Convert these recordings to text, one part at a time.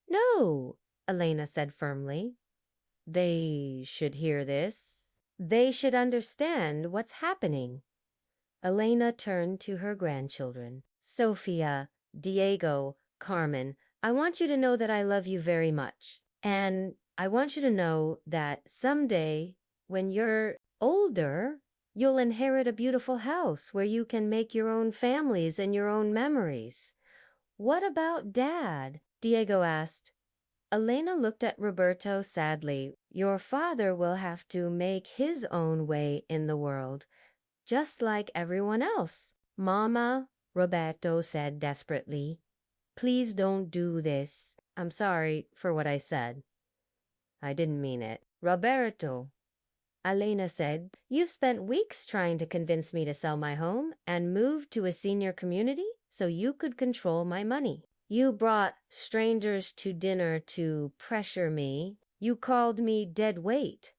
No, Elena said firmly. They should hear this. They should understand what's happening. Elena turned to her grandchildren. Sophia, Diego, Carmen, I want you to know that I love you very much. And I want you to know that someday, when you're older, you'll inherit a beautiful house where you can make your own families and your own memories. What about Dad? Diego asked. Elena looked at Roberto sadly. Your father will have to make his own way in the world, just like everyone else. Mama, Roberto said desperately, please don't do this. I'm sorry for what I said. I didn't mean it. Roberto, Elena said, you've spent weeks trying to convince me to sell my home and move to a senior community so you could control my money. You brought strangers to dinner to pressure me. You called me dead weight.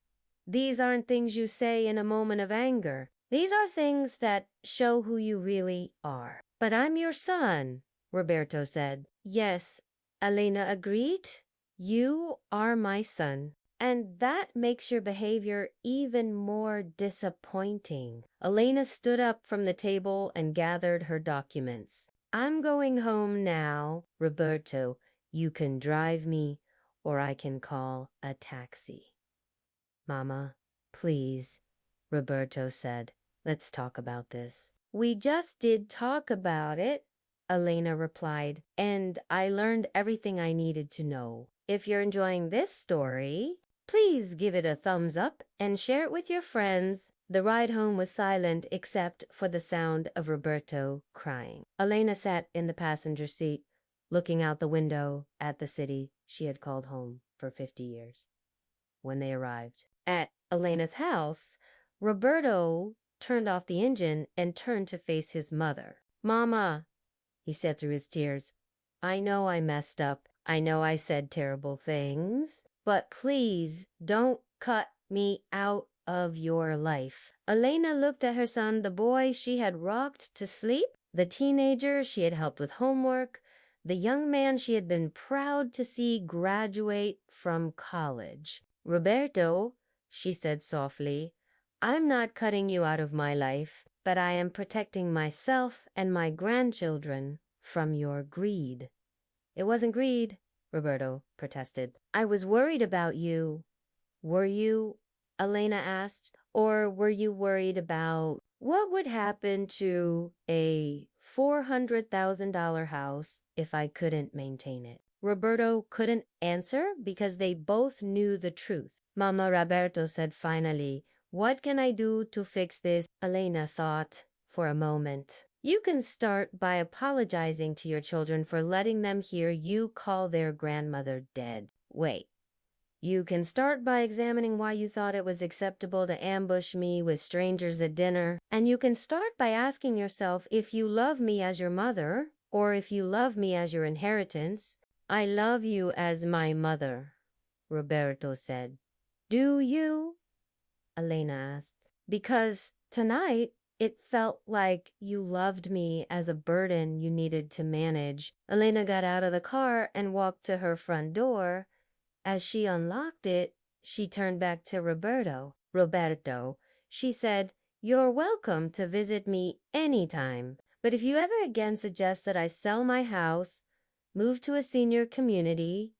These aren't things you say in a moment of anger. These are things that show who you really are. But I'm your son, Roberto said. Yes, Elena agreed. You are my son. And that makes your behavior even more disappointing. Elena stood up from the table and gathered her documents. I'm going home now, Roberto. You can drive me, or I can call a taxi. Mama, please, Roberto said. Let's talk about this. We just did talk about it, Elena replied, and I learned everything I needed to know. If you're enjoying this story, please give it a thumbs up and share it with your friends. The ride home was silent except for the sound of Roberto crying. Elena sat in the passenger seat, looking out the window at the city she had called home for 50 years. When they arrived at Elena's house, Roberto turned off the engine and turned to face his mother. Mama, he said through his tears, I know I messed up. I know I said terrible things, but please don't cut me out of your life. Elena looked at her son, the boy she had rocked to sleep, the teenager she had helped with homework, the young man she had been proud to see graduate from college. Roberto, she said softly, I'm not cutting you out of my life, but I am protecting myself and my grandchildren from your greed. It wasn't greed, Roberto protested. I was worried about you. Were you? Elena asked. Or were you worried about what would happen to a $400,000 house if I couldn't maintain it? Roberto couldn't answer because they both knew the truth. Mama, Roberto said finally, what can I do to fix this? Elena thought for a moment. You can start by apologizing to your children for letting them hear you call their grandmother dead. Wait. You can start by examining why you thought it was acceptable to ambush me with strangers at dinner. And you can start by asking yourself if you love me as your mother or if you love me as your inheritance. I love you as my mother, Roberto said. Do you? Elena asked. Because tonight it felt like you loved me as a burden you needed to manage. Elena got out of the car and walked to her front door. As she unlocked it, she turned back to Roberto. Roberto, she said, you're welcome to visit me anytime. But if you ever again suggest that I sell my house, move to a senior community,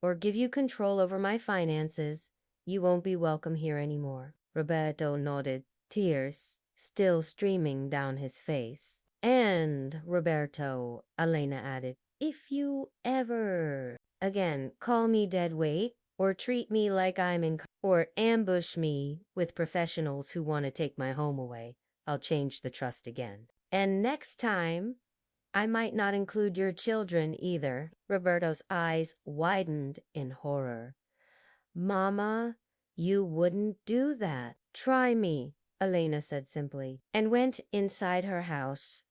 or give you control over my finances, you won't be welcome here anymore. Roberto nodded, tears still streaming down his face. And, Roberto, Elena added, if you ever again call me dead weight, or treat me like I'm in, or ambush me with professionals who want to take my home away, I'll change the trust again. And next time, I might not include your children either. Roberto's eyes widened in horror. Mama, you wouldn't do that. Try me, Elena said simply, and went inside her house.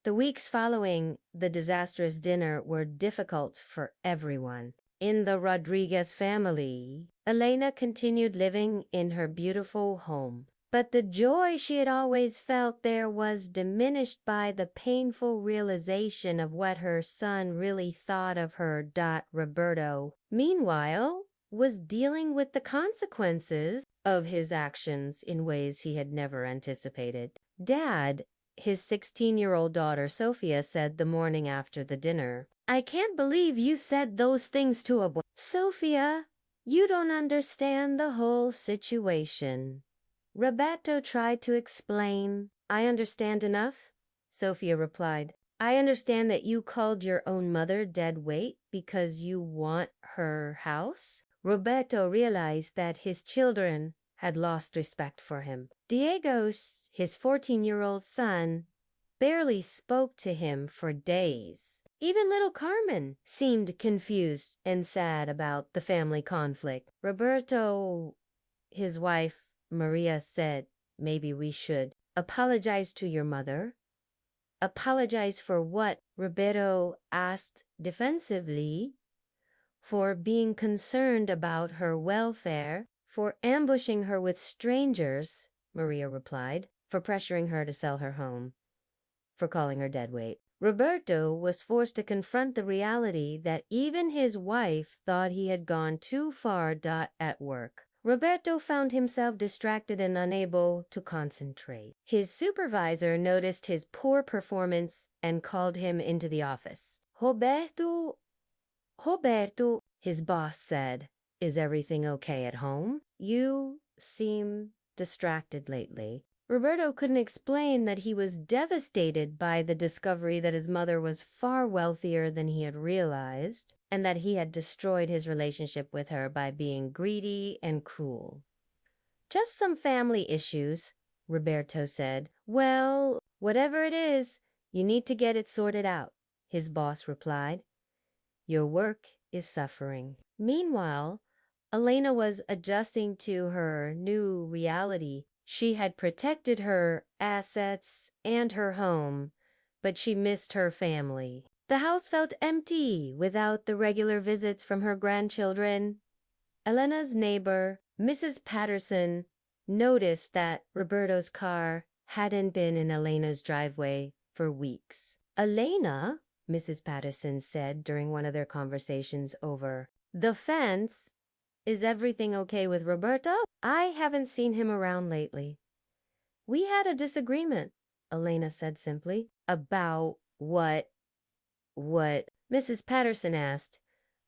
The weeks following the disastrous dinner were difficult for everyone. In the Rodriguez family, Elena continued living in her beautiful home. But the joy she had always felt there was diminished by the painful realization of what her son really thought of her. Roberto, meanwhile, was dealing with the consequences of his actions in ways he had never anticipated. Dad, his 16-year-old daughter Sophia said the morning after the dinner, "I can't believe you said those things to a boy." "Sophia, you don't understand the whole situation." Roberto tried to explain. "I understand enough," Sophia replied. "I understand that you called your own mother dead weight because you want her house." Roberto realized that his children had lost respect for him. Diego, his 14-year-old son, barely spoke to him for days. Even little Carmen seemed confused and sad about the family conflict. Roberto, his wife, Maria, said, "Maybe we should apologize to your mother." "Apologize for what?" Roberto asked defensively. "For being concerned about her welfare, for ambushing her with strangers," Maria replied, "for pressuring her to sell her home, for calling her dead weight." Roberto was forced to confront the reality that even his wife thought he had gone too far. At work, Roberto found himself distracted and unable to concentrate. His supervisor noticed his poor performance and called him into the office. Roberto, his boss said, "Is everything okay at home? You seem distracted lately." Roberto couldn't explain that he was devastated by the discovery that his mother was far wealthier than he had realized, and that he had destroyed his relationship with her by being greedy and cruel. "Just some family issues," Roberto said. "Well, whatever it is, you need to get it sorted out," his boss replied. "Your work is suffering." Meanwhile, Elena was adjusting to her new reality. She had protected her assets and her home, but she missed her family. The house felt empty without the regular visits from her grandchildren. Elena's neighbor, Mrs. Patterson, noticed that Roberto's car hadn't been in Elena's driveway for weeks. "Elena," Mrs. Patterson said during one of their conversations over the fence, "is everything okay with Roberto? I haven't seen him around lately." "We had a disagreement," Elena said simply. "About what?" Mrs. Patterson asked.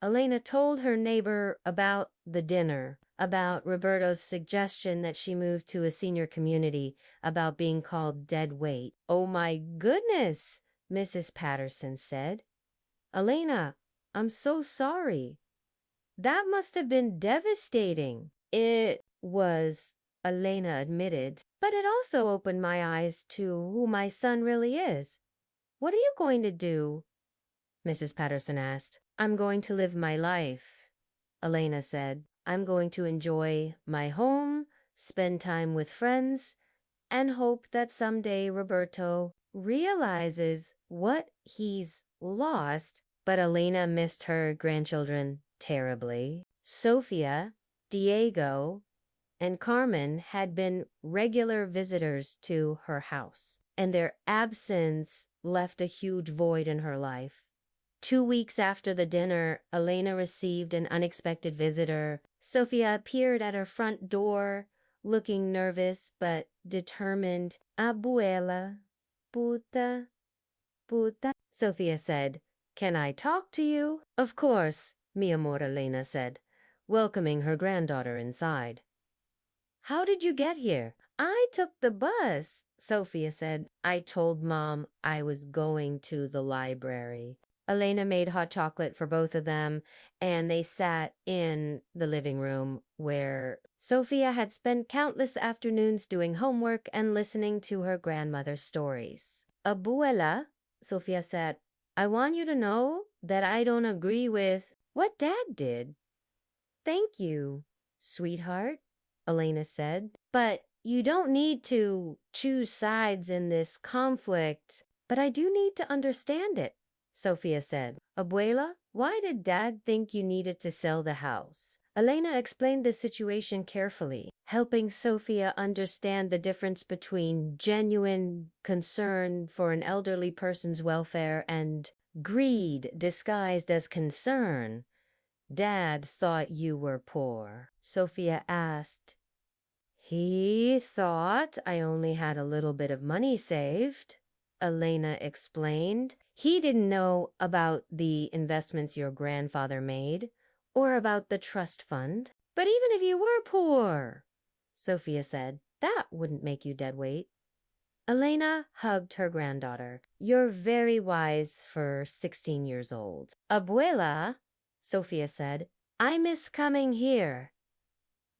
Elena told her neighbor about the dinner, about Roberto's suggestion that she move to a senior community, about being called dead weight. "Oh my goodness," Mrs. Patterson said. "Elena, I'm so sorry. That must have been devastating." "It was," Elena admitted, "but it also opened my eyes to who my son really is." "What are you going to do?" Mrs. Patterson asked. "I'm going to live my life," Elena said. "I'm going to enjoy my home, spend time with friends, and hope that someday Roberto realizes what he's lost." But Elena missed her grandchildren terribly. Sophia, Diego, and Carmen had been regular visitors to her house, and their absence left a huge void in her life. 2 weeks after the dinner, Elena received an unexpected visitor. Sophia appeared at her front door, looking nervous but determined. "Abuela, puta, Sophia said. "Can I talk to you?" "Of course, mi amor," Elena said, welcoming her granddaughter inside. "How did you get here?" "I took the bus," Sophia said. "I told Mom I was going to the library." Elena made hot chocolate for both of them, and they sat in the living room where Sophia had spent countless afternoons doing homework and listening to her grandmother's stories. "Abuela," Sophia said, "I want you to know that I don't agree with what Dad did." "Thank you, sweetheart," Elena said, "but you don't need to choose sides in this conflict." "But I do need to understand it," Sophia said. "Abuela, why did Dad think you needed to sell the house?" Elena explained the situation carefully, helping Sophia understand the difference between genuine concern for an elderly person's welfare and greed disguised as concern. Dad thought you were poor, Sophia asked. He thought I only had a little bit of money saved, Elena explained. He didn't know about the investments your grandfather made or about the trust fund. But even if you were poor, Sophia said, that wouldn't make you dead weight. Elena hugged her granddaughter. You're very wise for 16 years old. Abuela, Sophia said, I miss coming here.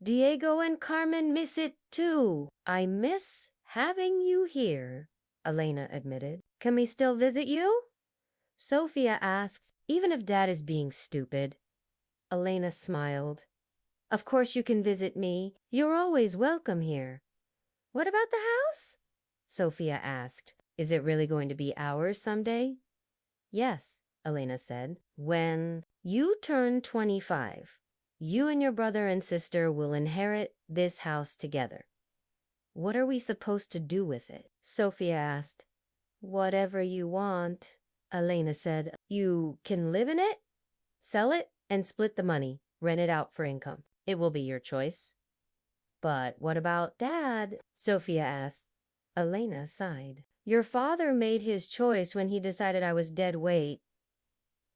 Diego and Carmen miss it too. I miss having you here, Elena admitted. Can we still visit you? Sophia asked, even if Dad is being stupid. Elena smiled. Of course you can visit me. You're always welcome here. What about the house? Sophia asked. Is it really going to be ours someday? Yes, Elena said. When you turn 25, you and your brother and sister will inherit this house together. What are we supposed to do with it? Sophia asked. Whatever you want, Elena said. You can live in it, sell it, and split the money, rent it out for income. It will be your choice. But what about Dad? Sophia asked. Elena sighed. Your father made his choice when he decided I was dead weight.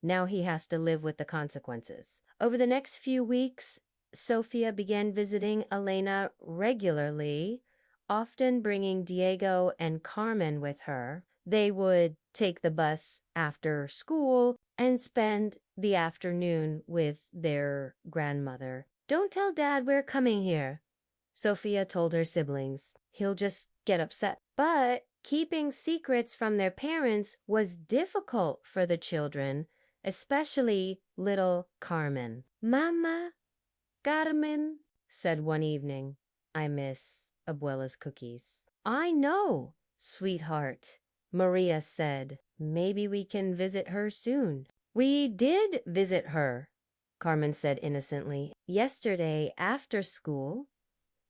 Now he has to live with the consequences. Over the next few weeks, Sophia began visiting Elena regularly, often bringing Diego and Carmen with her. They would take the bus after school and spend the afternoon with their grandmother. Don't tell Dad we're coming here, Sophia told her siblings. He'll just get upset. But keeping secrets from their parents was difficult for the children, especially little Carmen. Mama, Carmen, said one evening, I miss Abuela's cookies. I know, sweetheart, Maria said. Maybe we can visit her soon. We did visit her, Carmen said innocently. Yesterday after school.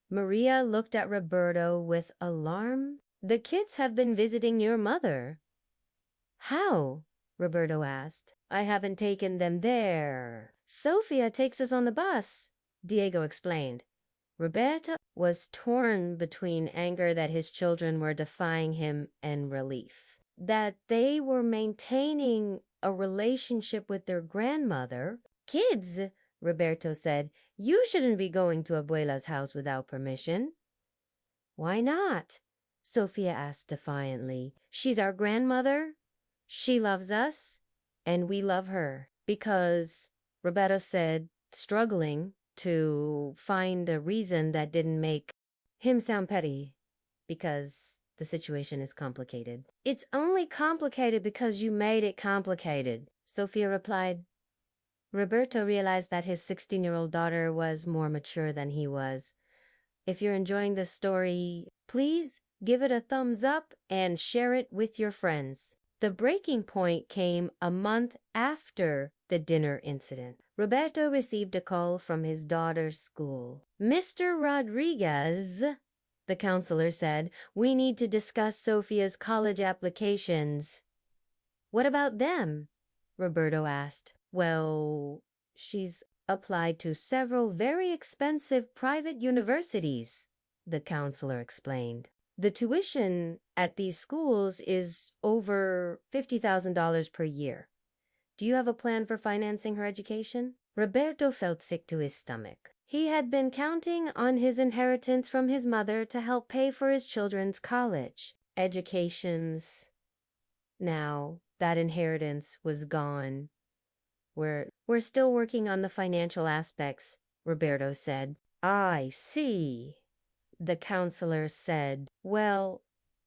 Maria looked at Roberto with alarm. The kids have been visiting your mother. How? Roberto asked. I haven't taken them there. Sophia takes us on the bus, Diego explained. Roberto was torn between anger that his children were defying him and relief that they were maintaining a relationship with their grandmother. Kids, Roberto said, you shouldn't be going to Abuela's house without permission. Why not? Sophia asked defiantly. She's our grandmother. She loves us, and we love her. Because, Roberto said, struggling to find a reason that didn't make him sound petty, because the situation is complicated. It's only complicated because you made it complicated, Sophia replied. Roberto realized that his 16-year-old daughter was more mature than he was. If you're enjoying this story, please give it a thumbs up and share it with your friends. The breaking point came a month after the dinner incident. Roberto received a call from his daughter's school. Mr. Rodriguez, the counselor said, we need to discuss Sophia's college applications. What about them? Roberto asked. Well, she's applied to several very expensive private universities, the counselor explained. The tuition at these schools is over $50,000 per year. Do you have a plan for financing her education? Roberto felt sick to his stomach. He had been counting on his inheritance from his mother to help pay for his children's college educations. Now that inheritance was gone. We're still working on the financial aspects, Roberto said. I see, the counselor said. Well,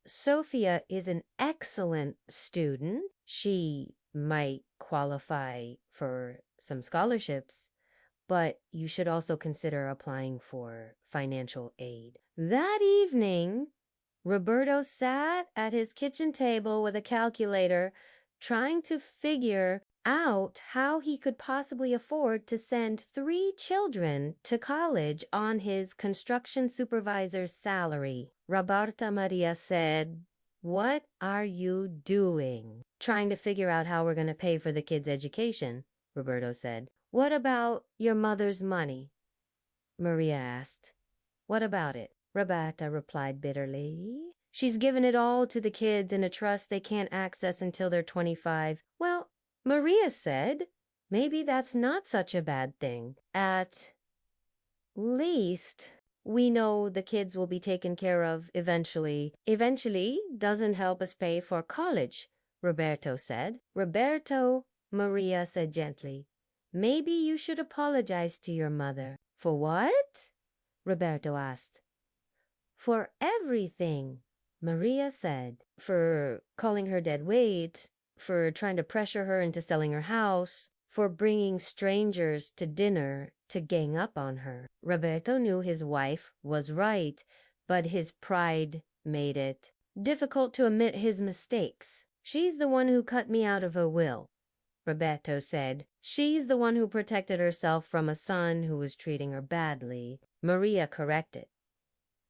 Sophia is an excellent student. She might qualify for some scholarships, but you should also consider applying for financial aid. That evening, Roberto sat at his kitchen table with a calculator, trying to figure out how he could possibly afford to send 3 children to college on his construction supervisor's salary. Roberta Maria said, "What are you doing?" "Trying to figure out how we're going to pay for the kids' education," Roberto said. "What about your mother's money?" Maria asked. "What about it?" Roberta replied bitterly. "She's given it all to the kids in a trust they can't access until they're 25. Well, Maria said, maybe that's not such a bad thing. At least we know the kids will be taken care of eventually. Eventually doesn't help us pay for college," Roberto said. "Roberto," Maria said gently, "maybe you should apologize to your mother." "For what?" Roberto asked. "For everything," Maria said. "For calling her dead weight, for trying to pressure her into selling her house, for bringing strangers to dinner to gang up on her." Roberto knew his wife was right, but his pride made it difficult to admit his mistakes. "She's the one who cut me out of her will," Roberto said. "She's the one who protected herself from a son who was treating her badly," Maria corrected.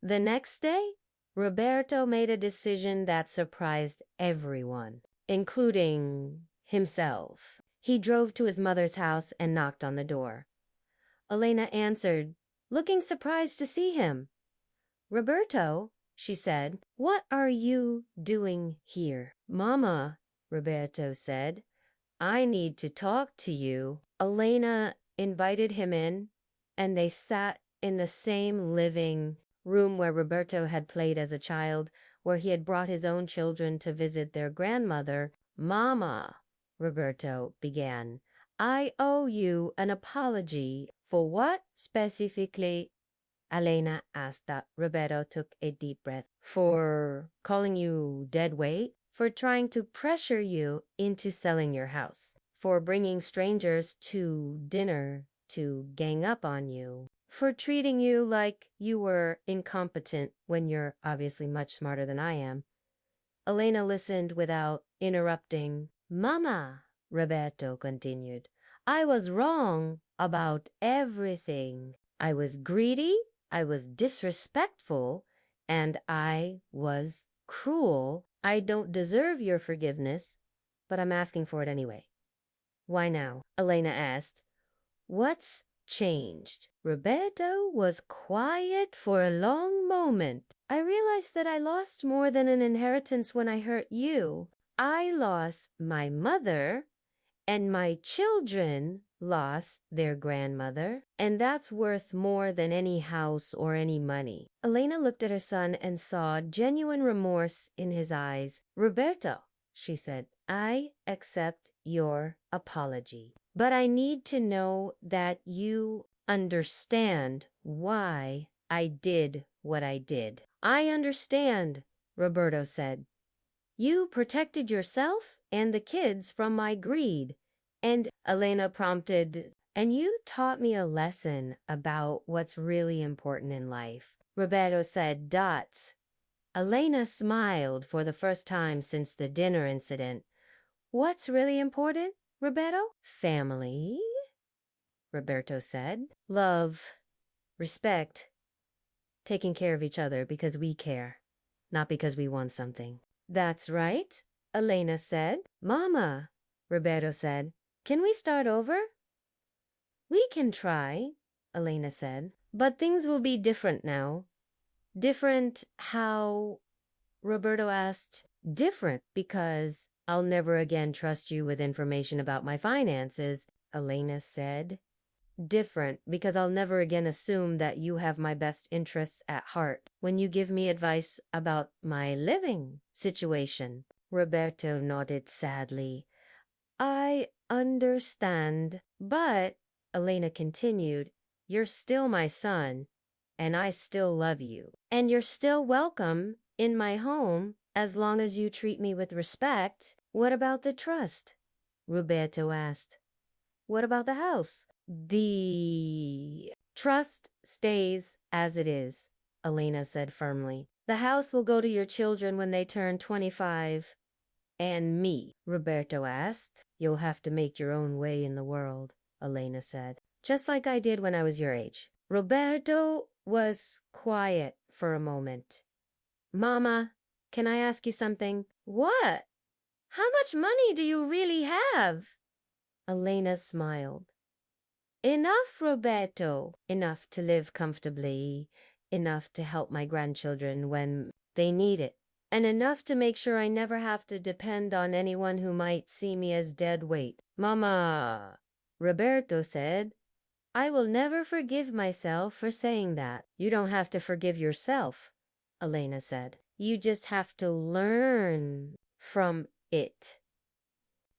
The next day, Roberto made a decision that surprised everyone, including himself. He drove to his mother's house and knocked on the door. Elena answered, looking surprised to see him. "Roberto," she said, "what are you doing here?" "Mama," Roberto said, "I need to talk to you." Elena invited him in, and they sat in the same living room where Roberto had played as a child, where he had brought his own children to visit their grandmother. "Mama," Roberto began, "I owe you an apology." "For what specifically?" Elena asked. Roberto took a deep breath. "For calling you dead weight, for trying to pressure you into selling your house, for bringing strangers to dinner to gang up on you, for treating you like you were incompetent when you're obviously much smarter than I am." Elena listened without interrupting. "Mama," Roberto continued, "I was wrong about everything. I was greedy, I was disrespectful, and I was cruel. I don't deserve your forgiveness, but I'm asking for it anyway." "Why now?" Elena asked. "What's changed?" Roberto was quiet for a long moment. "I realized that I lost more than an inheritance when I hurt you. I lost my mother, and my children lost their grandmother, and that's worth more than any house or any money." Elena looked at her son and saw genuine remorse in his eyes. "Roberto," she said, "I accept your apology, but I need to know that you understand why I did what I did." "I understand," Roberto said. "You protected yourself and the kids from my greed." And Elena prompted, "And you taught me a lesson about what's really important in life." Roberto said, "Dots." Elena smiled for the first time since the dinner incident. "What's really important, Roberto?" "Family," Roberto said. "Love, respect, taking care of each other because we care, not because we want something." "That's right," Elena said. "Mama," Roberto said, "can we start over?" "We can try," Elena said, "but things will be different now." "Different how?" Roberto asked. "Different because I'll never again trust you with information about my finances," Elena said. "Different because I'll never again assume that you have my best interests at heart when you give me advice about my living situation." Roberto nodded sadly. "I understand, but," Elena continued, "you're still my son, and I still love you. And you're still welcome in my home as long as you treat me with respect." "What about the trust?" Roberto asked. "What about the house?" "The trust stays as it is," Elena said firmly. "The house will go to your children when they turn 25. "And me?" Roberto asked. You'll have to make your own way in the world, Elena said. Just like I did when I was your age. Roberto was quiet for a moment. Mama, can I ask you something? What? How much money do you really have? Elena smiled. Enough, Roberto. Enough to live comfortably. Enough to help my grandchildren when they need it. And enough to make sure I never have to depend on anyone who might see me as dead weight. Mama, Roberto said, I will never forgive myself for saying that. You don't have to forgive yourself, Elena said. You just have to learn from it.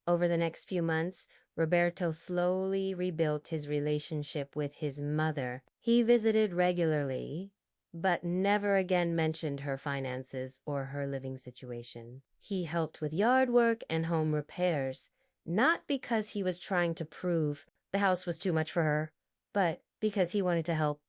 Over the next few months, Roberto slowly rebuilt his relationship with his mother. He visited regularly, but never again mentioned her finances or her living situation. He helped with yard work and home repairs, not because he was trying to prove the house was too much for her, but because he wanted to help.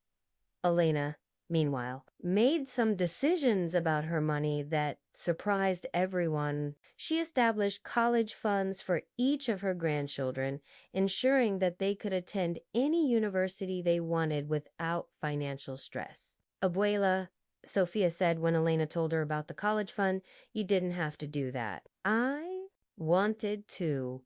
Elena, meanwhile, made some decisions about her money that surprised everyone. She established college funds for each of her grandchildren, ensuring that they could attend any university they wanted without financial stress. Abuela, Sophia said when Elena told her about the college fund, you didn't have to do that. I wanted to,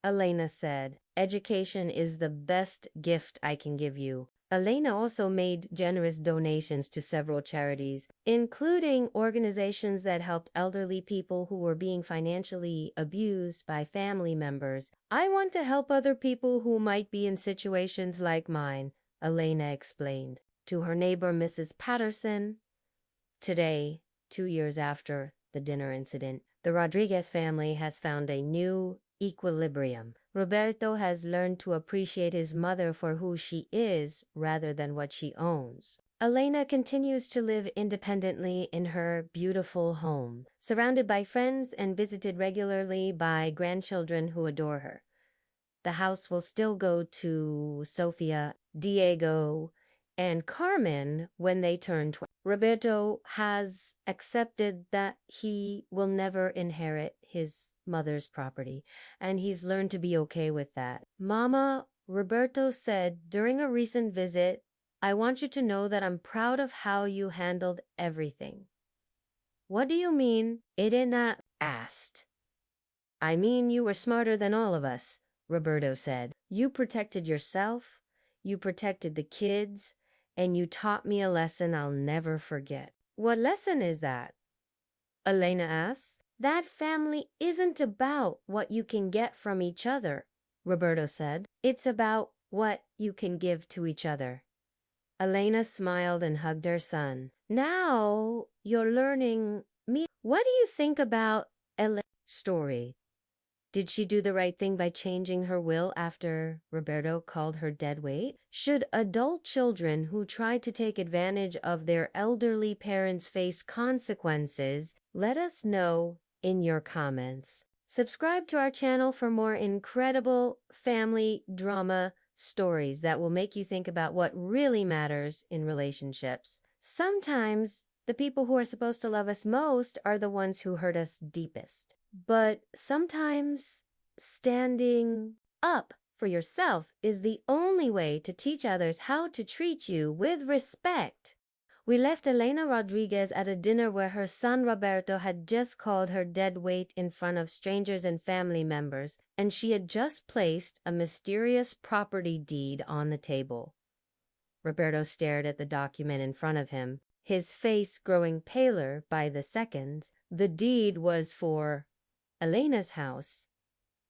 Elena said. Education is the best gift I can give you. Elena also made generous donations to several charities, including organizations that helped elderly people who were being financially abused by family members. I want to help other people who might be in situations like mine, Elena explained. To her neighbor, Mrs. Patterson. Today, 2 years after the dinner incident, the Rodriguez family has found a new equilibrium. Roberto has learned to appreciate his mother for who she is rather than what she owns. Elena continues to live independently in her beautiful home, surrounded by friends and visited regularly by grandchildren who adore her. The house will still go to Sofia, Diego, and Carmen when they turn 20. Roberto has accepted that he will never inherit his mother's property, and he's learned to be okay with that. Mama, Roberto said during a recent visit, I want you to know that I'm proud of how you handled everything. What do you mean? Irena asked. I mean you were smarter than all of us, Roberto said. You protected yourself, you protected the kids, and you taught me a lesson I'll never forget. What lesson is that? Elena asked. That family isn't about what you can get from each other, Roberto said. It's about what you can give to each other. Elena smiled and hugged her son. Now you're learning me. What do you think about Elena's story? Did she do the right thing by changing her will after Roberto called her dead weight? Should adult children who try to take advantage of their elderly parents face consequences? Let us know in your comments. Subscribe to our channel for more incredible family drama stories that will make you think about what really matters in relationships. Sometimes the people who are supposed to love us most are the ones who hurt us deepest. But sometimes standing up for yourself is the only way to teach others how to treat you with respect. We left Elena Rodriguez at a dinner where her son Roberto had just called her dead weight in front of strangers and family members, and she had just placed a mysterious property deed on the table. Roberto stared at the document in front of him, his face growing paler by the second. The deed was for Elena's house,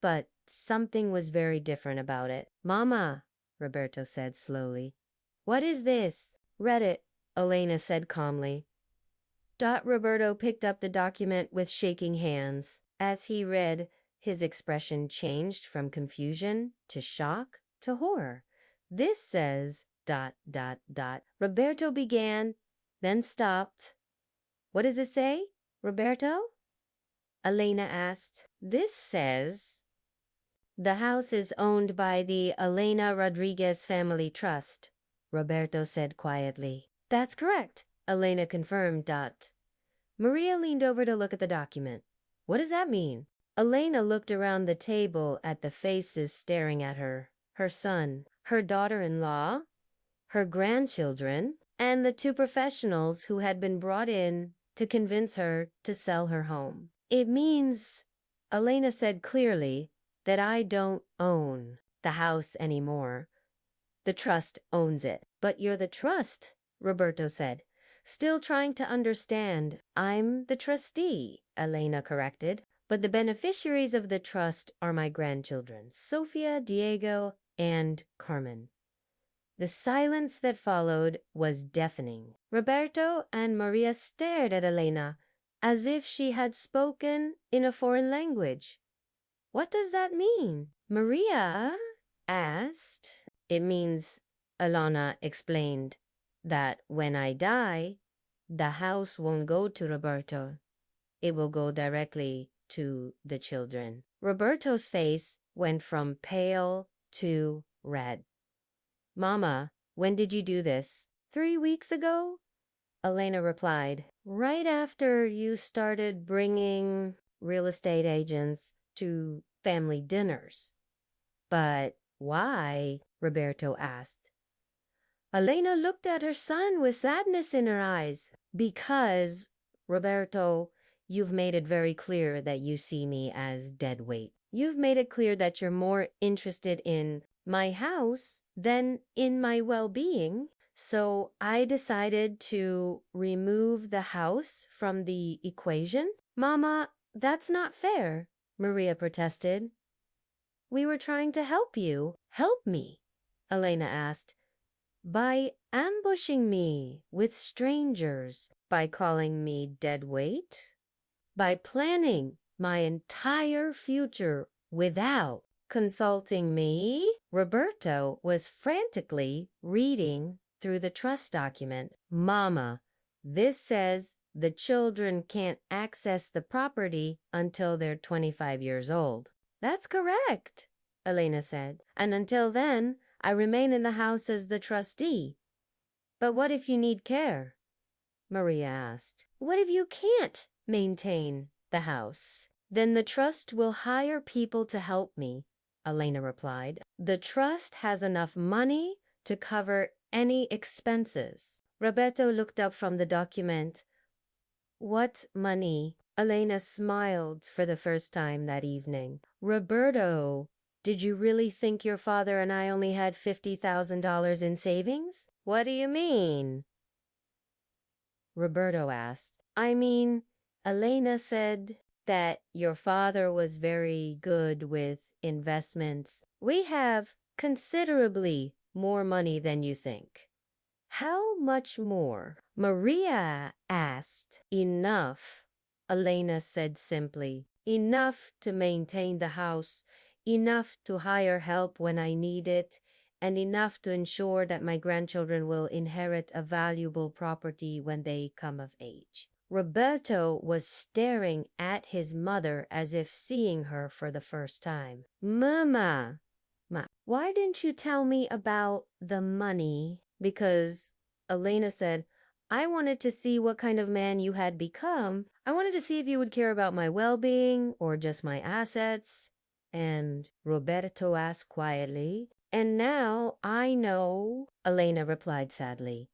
but something was very different about it. Mama, Roberto said slowly. What is this? Read it, Elena said calmly. Roberto picked up the document with shaking hands. As he read, his expression changed from confusion to shock to horror. This says ... Roberto began, then stopped. What does it say, Roberto? Elena asked. This says, the house is owned by the Elena Rodriguez Family Trust, Roberto said quietly. That's correct, Elena confirmed. Maria leaned over to look at the document. What does that mean? Elena looked around the table at the faces staring at her. Her son, her daughter-in-law, her grandchildren, and the two professionals who had been brought in to convince her to sell her home. It means, Elena said clearly, that I don't own the house anymore. The trust owns it. But you're the trust, Roberto said, still trying to understand. I'm the trustee, Elena corrected, but the beneficiaries of the trust are my grandchildren, Sofia, Diego, and Carmen. The silence that followed was deafening. Roberto and Maria stared at Elena as if she had spoken in a foreign language. What does that mean? Maria asked. It means, Elena explained, that when I die, the house won't go to Roberto. It will go directly to the children. Roberto's face went from pale to red. Mama, when did you do this? 3 weeks ago? Elena replied, right after you started bringing real estate agents to family dinners. But why? Roberto asked. Elena looked at her son with sadness in her eyes. Because, Roberto, you've made it very clear that you see me as dead weight. You've made it clear that you're more interested in my house than in my well-being. So I decided to remove the house from the equation. Mama, that's not fair, Maria protested. We were trying to help you. Help me, Elena asked. By ambushing me with strangers, by calling me dead weight, by planning my entire future without consulting me. Roberto was frantically reading through the trust document. Mama, this says the children can't access the property until they're 25 years old. That's correct, Elena said. And until then, I remain in the house as the trustee. But what if you need care? Maria asked. What if you can't maintain the house? Then the trust will hire people to help me, Elena replied. The trust has enough money to cover any expenses. Roberto looked up from the document. What money? Elena smiled for the first time that evening. Roberto, did you really think your father and I only had $50,000 in savings? What do you mean? Roberto asked. I mean, Elena said that your father was very good with investments. We have considerably more money than you think. How much more? Maria asked. Enough, Elena said simply. Enough to maintain the house, enough to hire help when I need it, and enough to ensure that my grandchildren will inherit a valuable property when they come of age. Roberto was staring at his mother as if seeing her for the first time. Mama, why didn't you tell me about the money? Because, Elena said, I wanted to see what kind of man you had become. I wanted to see if you would care about my well-being or just my assets. And Roberto asked quietly. And now I know, Elena replied sadly.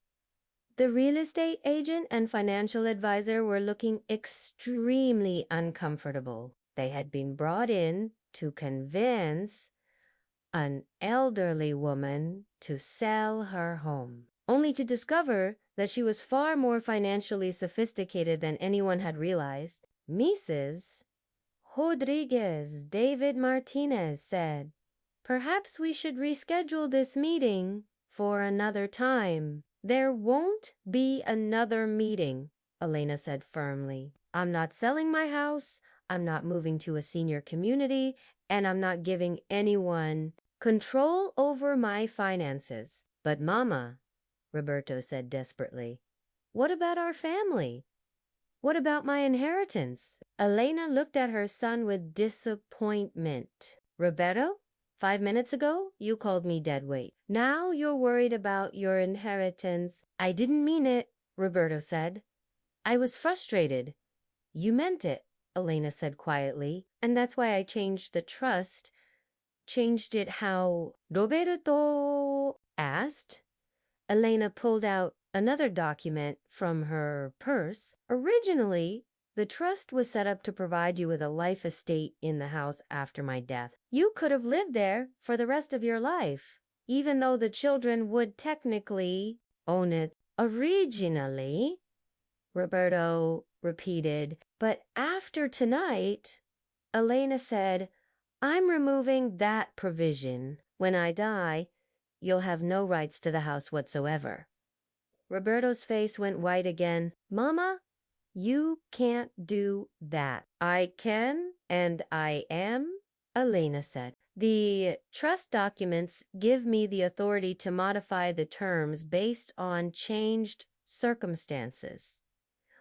The real estate agent and financial advisor were looking extremely uncomfortable. They had been brought in to convince an elderly woman to sell her home, only to discover that she was far more financially sophisticated than anyone had realized. Mrs. Rodriguez David Martinez said, perhaps we should reschedule this meeting for another time. There won't be another meeting, Elena said firmly. I'm not selling my house, I'm not moving to a senior community, and I'm not giving anyone control over my finances. But Mama, Roberto said desperately, what about our family? What about my inheritance? Elena looked at her son with disappointment. Roberto, 5 minutes ago, you called me dead weight. Now you're worried about your inheritance. I didn't mean it, Roberto said. I was frustrated. You meant it. Elena said quietly. And that's why I changed the trust. Changed it how Roberto asked. Elena pulled out another document from her purse. Originally, the trust was set up to provide you with a life estate in the house after my death. You could have lived there for the rest of your life, even though the children would technically own it. Originally, Roberto repeated, but after tonight, Elena said, I'm removing that provision. When I die, you'll have no rights to the house whatsoever. Roberto's face went white again. Mama, you can't do that. I can, and I am, Elena said. The trust documents give me the authority to modify the terms based on changed circumstances.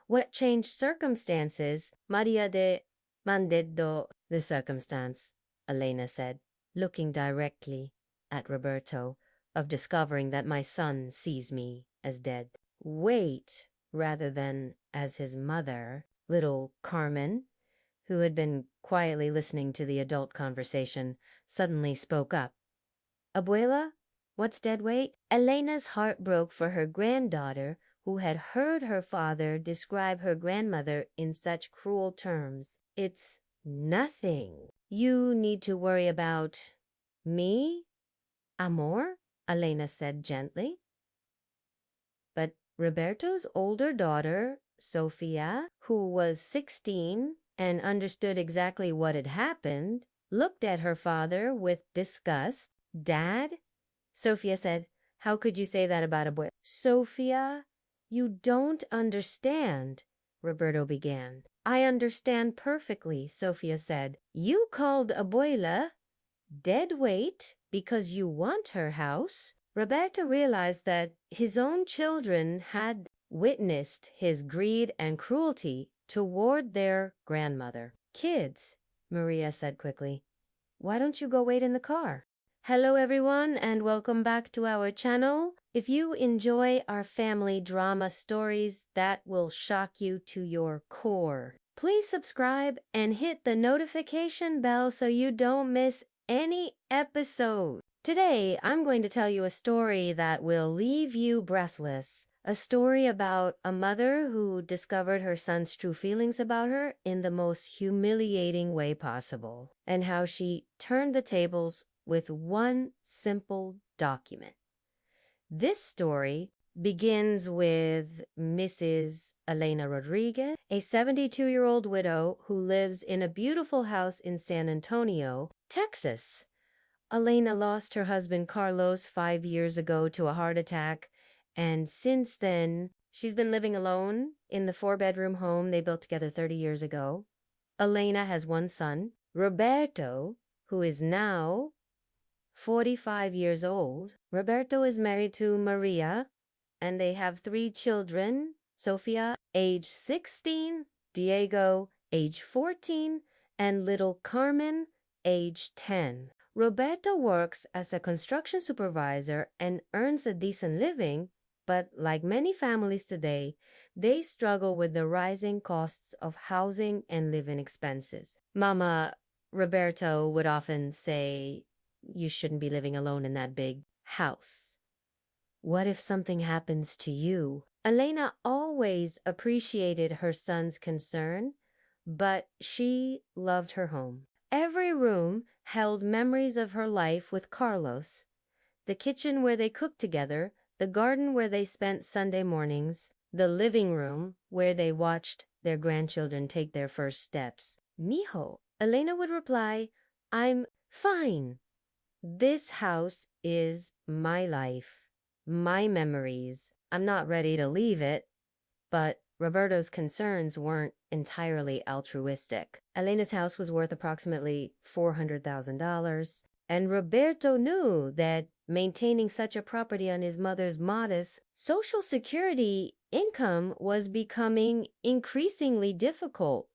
What changed circumstances? Maria de Mandedo, the circumstance, Elena said, looking directly at Roberto, of discovering that my son sees me as dead. Wait, rather than as his mother, little Carmen, who had been quietly listening to the adult conversation, suddenly spoke up. Abuela, what's dead weight? Elena's heart broke for her granddaughter, who had heard her father describe her grandmother in such cruel terms. It's nothing. You need to worry about me, amor, Elena said gently. But Roberto's older daughter, Sofia, who was 16 and understood exactly what had happened, looked at her father with disgust. Dad? Sofia said, how could you say that about Abuela? Sofia, you don't understand, Roberto began. I understand perfectly, Sofia said. You called Abuela dead weight because you want her house. Roberto realized that his own children had witnessed his greed and cruelty toward their grandmother. Kids, Maria said quickly, why don't you go wait in the car? Hello everyone and welcome back to our channel. If you enjoy our family drama stories that will shock you to your core, please subscribe and hit the notification bell so you don't miss any episode. Today, I'm going to tell you a story that will leave you breathless. A story about a mother who discovered her son's true feelings about her in the most humiliating way possible, and how she turned the tables with one simple document. This story begins with Mrs. Elena Rodriguez, a 72-year-old widow who lives in a beautiful house in San Antonio, Texas. Elena lost her husband Carlos 5 years ago to a heart attack, and since then, she's been living alone in the 4-bedroom home they built together 30 years ago. Elena has one son, Roberto, who is now 45 years old. Roberto is married to Maria, and they have 3 children, Sofia, age 16, Diego, age 14, and little Carmen, age 10. Roberto works as a construction supervisor and earns a decent living, but like many families today, they struggle with the rising costs of housing and living expenses. Mama Roberto would often say, you shouldn't be living alone in that big house. What if something happens to you? Elena always appreciated her son's concern, but she loved her home. Every room held memories of her life with Carlos. The kitchen where they cooked together, the garden where they spent Sunday mornings, the living room where they watched their grandchildren take their first steps. Mijo, Elena would reply, I'm fine. This house is my life, my memories. I'm not ready to leave it, but Roberto's concerns weren't entirely altruistic. Elena's house was worth approximately $400,000, and Roberto knew that maintaining such a property on his mother's modest Social Security income was becoming increasingly difficult.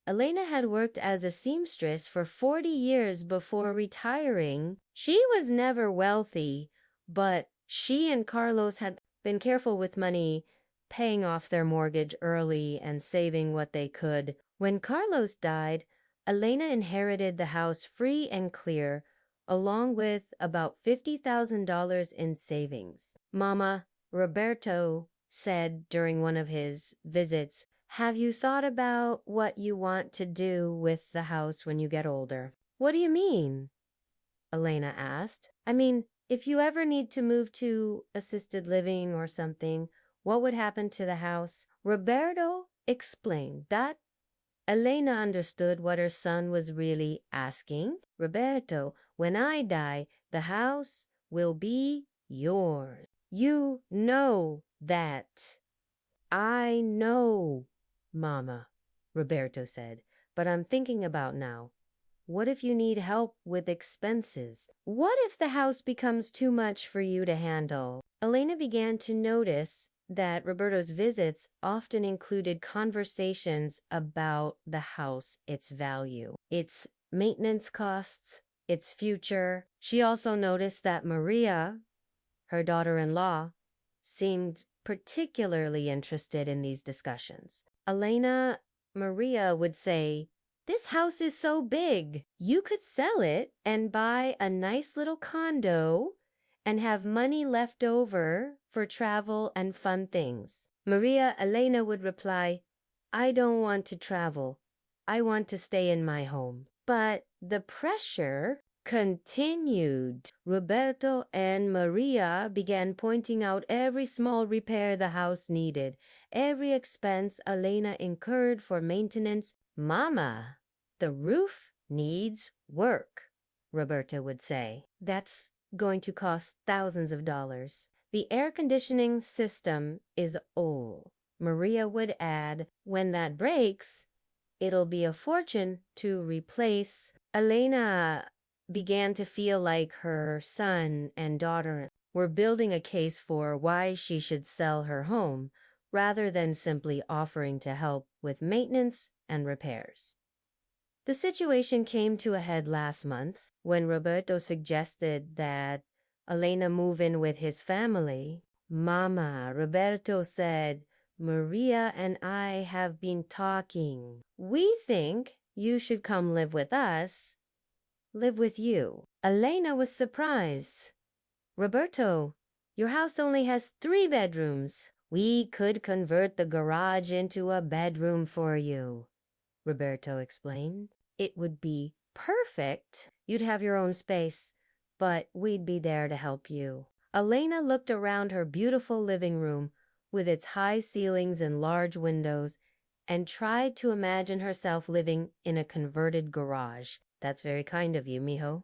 Elena had worked as a seamstress for 40 years before retiring. She was never wealthy, but she and Carlos had been careful with money, paying off their mortgage early and saving what they could When Carlos died, Elena inherited the house free and clear, along with about $50,000 in savings. Mama, Roberto said during one of his visits, "Have you thought about what you want to do with the house when you get older?" "What do you mean?" Elena asked. "I mean, if you ever need to move to assisted living or something, what would happen to the house?" Roberto explained that. Elena understood what her son was really asking. "Roberto, when I die, the house will be yours." "You know that." "I know, Mama," Roberto said, "but I'm thinking about now. What if you need help with expenses? What if the house becomes too much for you to handle?" Elena began to notice that Roberto's visits often included conversations about the house, its value, its maintenance costs, its future. She also noticed that Maria, her daughter-in-law, seemed particularly interested in these discussions. Maria would say, "This house is so big. You could sell it and buy a nice little condo and have money left over for travel and fun things." Elena would reply, "I don't want to travel. I want to stay in my home." But the pressure continued. Roberto and Maria began pointing out every small repair the house needed, every expense Elena incurred for maintenance. "Mama, the roof needs work," Roberto would say. "That's going to cost thousands of dollars. The air conditioning system is old." Maria would add, "When that breaks, it'll be a fortune to replace." Elena began to feel like her son and daughter were building a case for why she should sell her home, rather than simply offering to help with maintenance and repairs. The situation came to a head last month when Roberto suggested that Elena move in with his family. "Mama," Roberto said, "Maria and I have been talking. We think you should come live with us." "Live with you?" Elena was surprised. "Roberto, your house only has 3 bedrooms. We could convert the garage into a bedroom for you," Roberto explained. "It would be perfect. You'd have your own space, but we'd be there to help you." Elena looked around her beautiful living room with its high ceilings and large windows and tried to imagine herself living in a converted garage. "That's very kind of you, mijo,"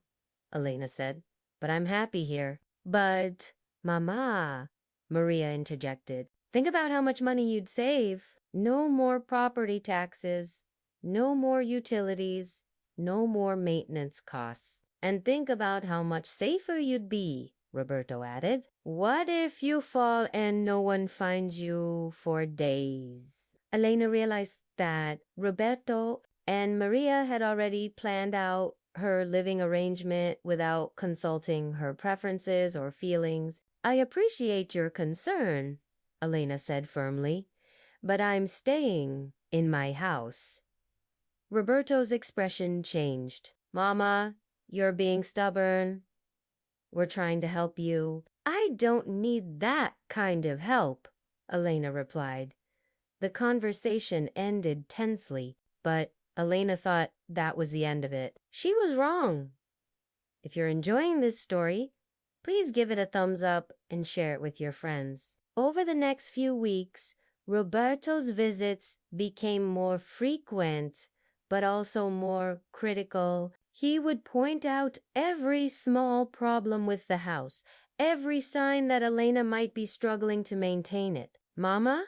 Elena said, "but I'm happy here." "But, Mama," Maria interjected, "think about how much money you'd save. No more property taxes, no more utilities, no more maintenance costs. And think about how much safer you'd be," Roberto added. "What if you fall and no one finds you for days?" Elena realized that Roberto and Maria had already planned out her living arrangement without consulting her preferences or feelings. "I appreciate your concern," Elena said firmly, "but I'm staying in my house." Roberto's expression changed. "Mama, you're being stubborn. We're trying to help you." "I don't need that kind of help," Elena replied. The conversation ended tensely, but Elena thought that was the end of it. She was wrong. If you're enjoying this story, please give it a thumbs up and share it with your friends. Over the next few weeks, Roberto's visits became more frequent, but also more critical. He would point out every small problem with the house, every sign that Elena might be struggling to maintain it. "Mama,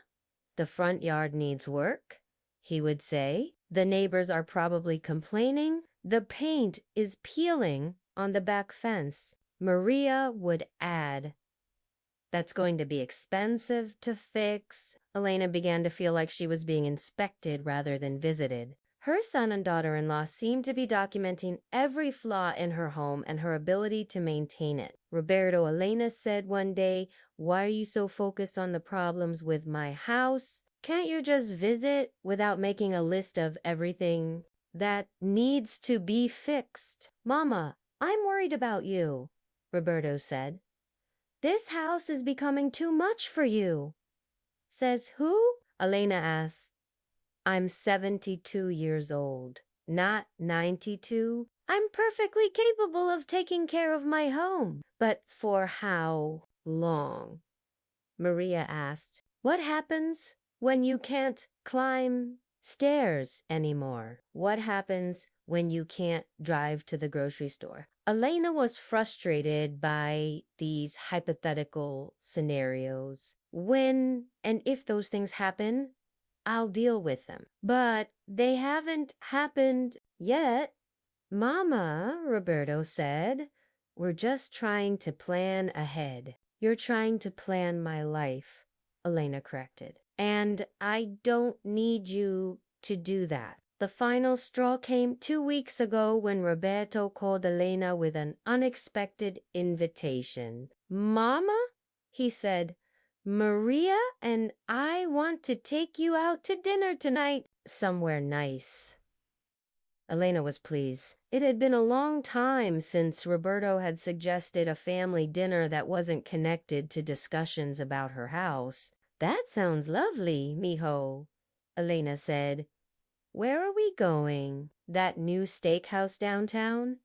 the front yard needs work," he would say. "The neighbors are probably complaining. The paint is peeling on the back fence." Maria would add, "That's going to be expensive to fix." Elena began to feel like she was being inspected rather than visited. Her son and daughter-in-law seemed to be documenting every flaw in her home and her ability to maintain it. Elena said one day, "Why are you so focused on the problems with my house? Can't you just visit without making a list of everything that needs to be fixed? Mama, I'm worried about you, Roberto said. This house is becoming too much for you. Says who? Elena asked. I'm 72 years old, not 92. I'm perfectly capable of taking care of my home. But for how long? Maria asked. What happens when you can't climb stairs anymore? What happens when you can't drive to the grocery store? Elena was frustrated by these hypothetical scenarios. When and if those things happen, I'll deal with them. But they haven't happened yet. Mama, Roberto said, we're just trying to plan ahead. You're trying to plan my life, Elena corrected. And I don't need you to do that. The final straw came 2 weeks ago when Roberto called Elena with an unexpected invitation. Mama, he said, Maria and I want to take you out to dinner tonight, somewhere nice. Elena was pleased. It had been a long time since Roberto had suggested a family dinner that wasn't connected to discussions about her house. That sounds lovely, mijo, Elena said. Where are we going? That new steakhouse downtown?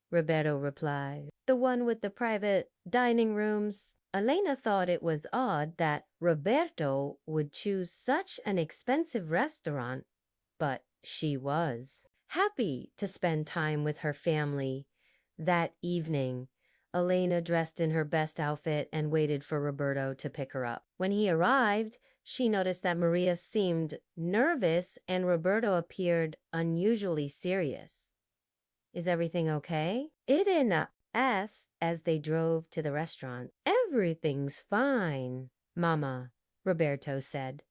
Roberto replied. The one with the private dining rooms? Elena thought it was odd that Roberto would choose such an expensive restaurant, but she was happy to spend time with her family. That evening, Elena dressed in her best outfit and waited for Roberto to pick her up. When he arrived, she noticed that Maria seemed nervous and Roberto appeared unusually serious. Is everything okay? Elena asked as they drove to the restaurant. Everything's fine, Mama, Roberto said,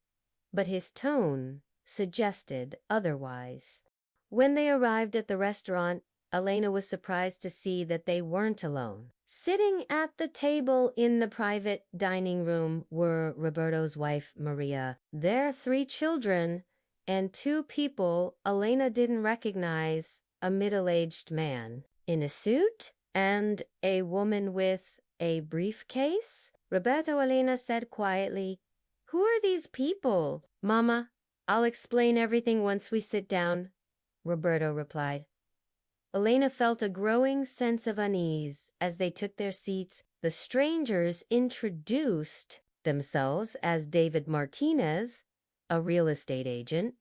but his tone suggested otherwise. When they arrived at the restaurant, Elena was surprised to see that they weren't alone. Sitting at the table in the private dining room were Roberto's wife, Maria, their 3 children, and 2 people Elena didn't recognize, a middle-aged man in a suit and a woman with a briefcase. Roberto, Elena said quietly, Who are these people? Mama, I'll explain everything once we sit down, Roberto replied. Elena felt a growing sense of unease as they took their seats. The strangers introduced themselves as David Martinez, a real estate agent,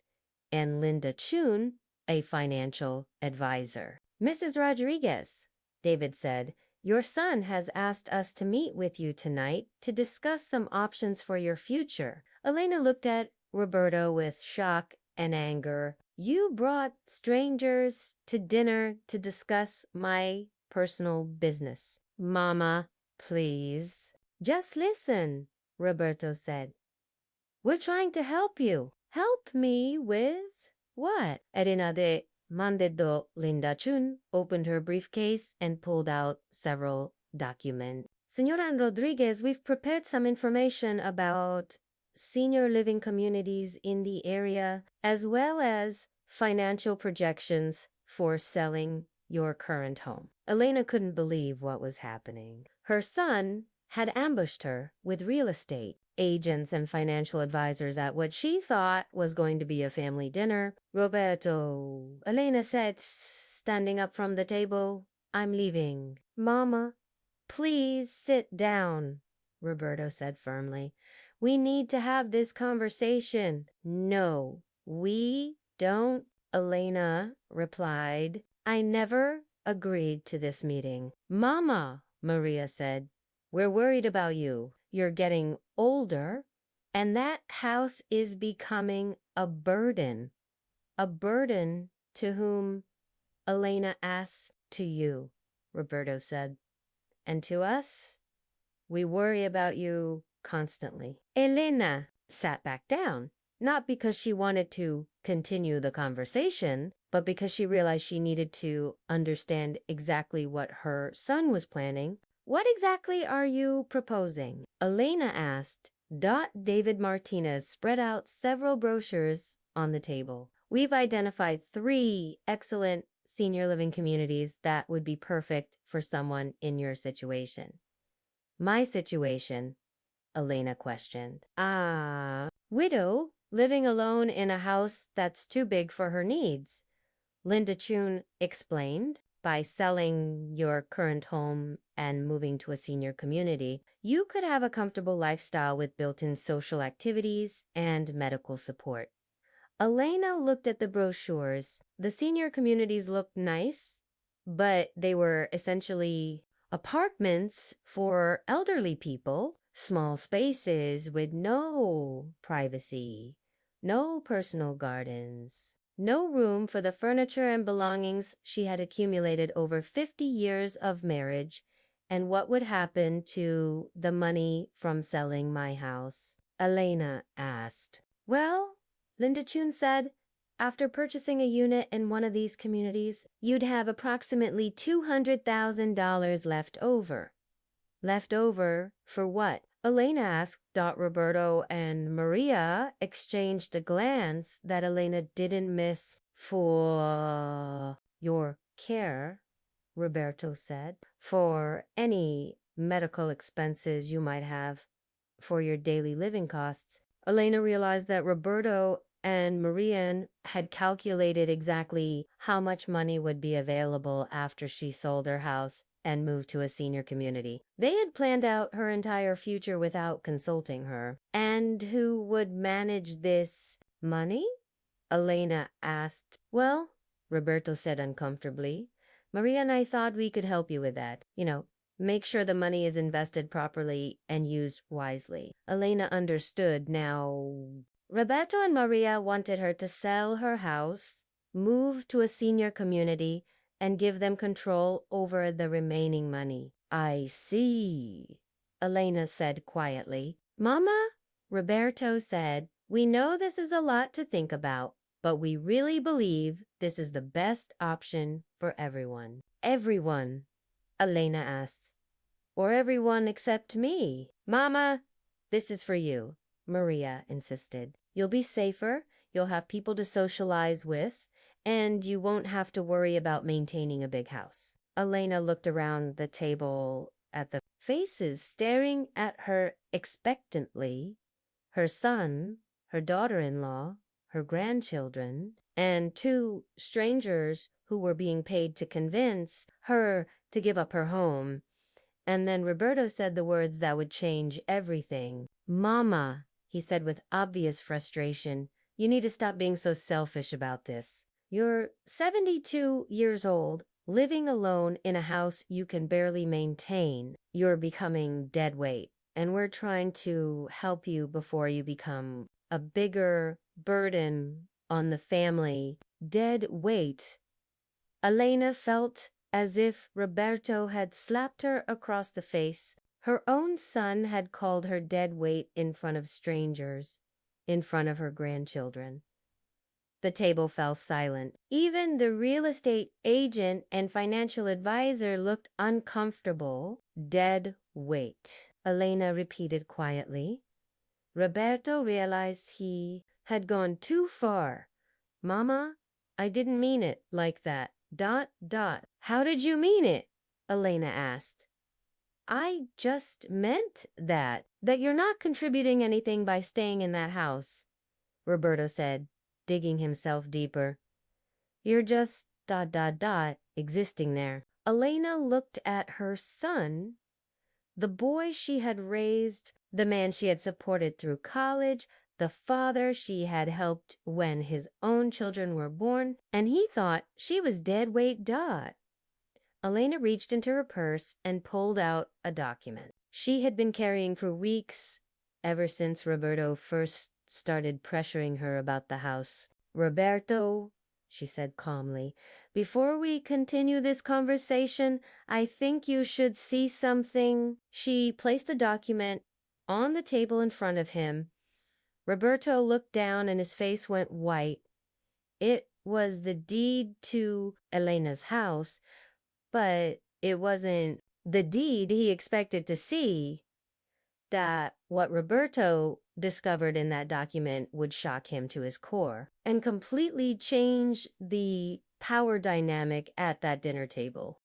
and Linda Chun, a financial advisor. Mrs. Rodriguez, David said, your son has asked us to meet with you tonight to discuss some options for your future. Elena looked at Roberto with shock and anger. You brought strangers to dinner to discuss my personal business. Mama, please. Just listen, Roberto said. We're trying to help you. Help me with what? Elena de Mandedo Linda Chun opened her briefcase and pulled out several documents. Señora Rodriguez, we've prepared some information about senior living communities in the area, as well as financial projections for selling your current home. Elena couldn't believe what was happening. Her son had ambushed her with real estate agents and financial advisors at what she thought was going to be a family dinner. Roberto, Elena said, standing up from the table, I'm leaving. Mama, please sit down, Roberto said firmly. We need to have this conversation. No, we don't, Elena replied. I never agreed to this meeting. Mama, Maria said, we're worried about you. You're getting older, and that house is becoming a burden. A burden to whom? Elena asked. To you, Roberto said. And to us? We worry about you constantly. Elena sat back down, not because she wanted to continue the conversation, but because she realized she needed to understand exactly what her son was planning. What exactly are you proposing? Elena asked, David Martinez spread out several brochures on the table. We've identified 3 excellent senior living communities that would be perfect for someone in your situation. My situation? Elena questioned. Widow, living alone in a house that's too big for her needs, Linda Chun explained. By selling your current home and moving to a senior community, you could have a comfortable lifestyle with built-in social activities and medical support. Elena looked at the brochures. The senior communities looked nice, but they were essentially apartments for elderly people, small spaces with no privacy, no personal gardens, no room for the furniture and belongings she had accumulated over 50 years of marriage. And what would happen to the money from selling my house? Elena asked. Well, Linda Chun said, after purchasing a unit in one of these communities, you'd have approximately $200,000 left over. Left over for what? Elena asked. Roberto and Maria exchanged a glance that Elena didn't miss. For your care, Roberto said. For any medical expenses you might have for your daily living costs. Elena realized that Roberto and Marian had calculated exactly how much money would be available after she sold her house and moved to a senior community. They had planned out her entire future without consulting her. And who would manage this money? Elena asked. Well, Roberto said uncomfortably, Maria and I thought we could help you with that. Make sure the money is invested properly and used wisely. Elena understood now. Roberto and Maria wanted her to sell her house, move to a senior community, and give them control over the remaining money. I see, Elena said quietly. Mama, Roberto said, we know this is a lot to think about, but we really believe this is the best option for everyone. Everyone? Elena asked. Or everyone except me? Mama, this is for you, Maria insisted. You'll be safer, you'll have people to socialize with, and you won't have to worry about maintaining a big house. Elena looked around the table at the faces staring at her expectantly. Her son, her daughter-in-law, her grandchildren, and 2 strangers who were being paid to convince her to give up her home. And then Roberto said the words that would change everything. Mama, he said with obvious frustration, you need to stop being so selfish about this. You're 72 years old, living alone in a house you can barely maintain. You're becoming dead weight, and we're trying to help you before you become a bigger burden on the family. Dead weight. Elena felt as if Roberto had slapped her across the face. Her own son had called her dead weight in front of strangers, in front of her grandchildren. The table fell silent. Even the real estate agent and financial advisor looked uncomfortable. Dead weight, Elena repeated quietly. Roberto realized he had gone too far. Mama, I didn't mean it like that. ... How did you mean it? Elena asked. I just meant that you're not contributing anything by staying in that house, Roberto said, digging himself deeper. You're just ... existing there. Elena looked at her son, the boy she had raised, the man she had supported through college, the father she had helped when his own children were born, and he thought she was dead weight. Elena reached into her purse and pulled out a document she had been carrying for weeks, ever since Roberto first started pressuring her about the house. Roberto, she said calmly, before we continue this conversation, I think you should see something. She placed the document on the table in front of him. Roberto looked down and his face went white. It was the deed to Elena's house, but it wasn't the deed he expected to see. that what Roberto discovered in that document would shock him to his core and completely change the power dynamic at that dinner table.